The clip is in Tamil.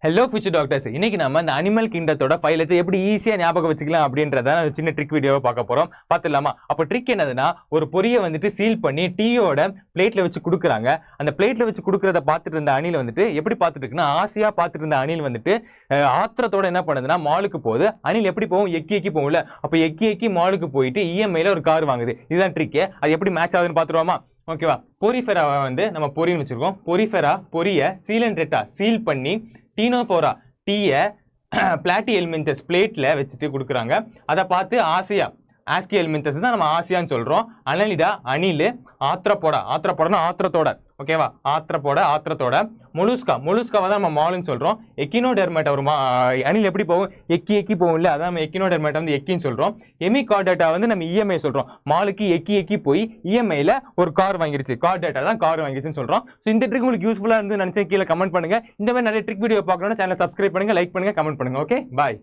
ஹலோ ஃபியூச்சர் டாக்டர்ஸ், இன்னைக்கு நம்ம இந்த அனிமல் கிங்டத்தோட ஃபைலத்தை எப்படி ஈஸியாக ஞாபகம் வச்சுக்கலாம் அப்படின்றத சின்ன ட்ரிக் வீடியோவை பார்க்க போகிறோம். பார்த்துடலாமா? அப்போ ட்ரிக் என்னதுன்னா, ஒரு பொரியை வந்துட்டு சீல் பண்ணி டீயோட பிளேட்டில் வச்சு கொடுக்குறாங்க. அந்த பிளேட்டில் வச்சு கொடுக்குறத பார்த்துட்டு இருந்த அணில் வந்துட்டு எப்படி பார்த்துட்டு இருக்குன்னா, ஆசையாக பார்த்துட்டு இருந்த அணில் வந்துட்டு ஆத்திரத்தோட என்ன பண்ணுதுன்னா மாலுக்கு போகுது. அணில் எப்படி போகும்? எக்கி எக்கி போகும்ல. அப்போ எக்கி எக்கி மாலுக்கு போயிட்டு இஎம்ஐல ஒரு கார் வாங்குது. இதுதான் ட்ரிக்கு. அது எப்படி மேட்ச் ஆகுதுன்னு பார்த்துருவோமா? ஓகேவா? பொரிஃபெரா வந்து நம்ம பொரின்னு வச்சிருக்கோம். பொரிஃபெரா பொரிய சீலன்ட்ரெட்டா சீல் பண்ணி டீனோஃபோரா டீயை பிளாட்டி எலிமெண்டஸ் பிளேட்டில் வச்சுட்டு கொடுக்குறாங்க. அதை பார்த்து ஆசையா ஆஸ்கி எலிமெண்டஸ் தான் நம்ம ஆசையான்னு சொல்கிறோம். அனலிடா அணில் ஆத்திரப்போடனா ஆத்திரத்தோட. ஓகேவா? ஆத்திரத்தோட முலுஸ்காவை தான் நம்ம மாலுன்னு சொல்கிறோம். எக்கினோடெர்மேட்டா ஒரு அணில் எப்படி போகும்? எக்கி எக்கி போகும்ல, அதான் நம்ம எக்கினோடெர்மேட்டா வந்து எக்கின்னு சொல்கிறோம். எமிகார்டேட்டா வந்து நம்ம இஎம்ஐ சொல்கிறோம். மாலுக்கு எக்கி எக்கி போய் இஎம்ஐயில் ஒரு கார் வாங்கிருச்சு. கார்டேட்டா தான் கார் வாங்கிருச்சுன்னு சொல்கிறோம். ஸோ இந்த ட்ரிக் உங்களுக்கு யூஸ்ஃபுல்லாக இருந்து நினச்சேன் கீழே கமெண்ட் பண்ணுங்கள். இந்த மாதிரி நிறைய ட்ரிக் வீடியோ பார்க்கணும்னா சேனலை சப்ஸ்கிரைப் பண்ணுங்கள், லைக் பண்ணுங்கள், கமெண்ட் பண்ணுங்கள். ஓகே, பாய்.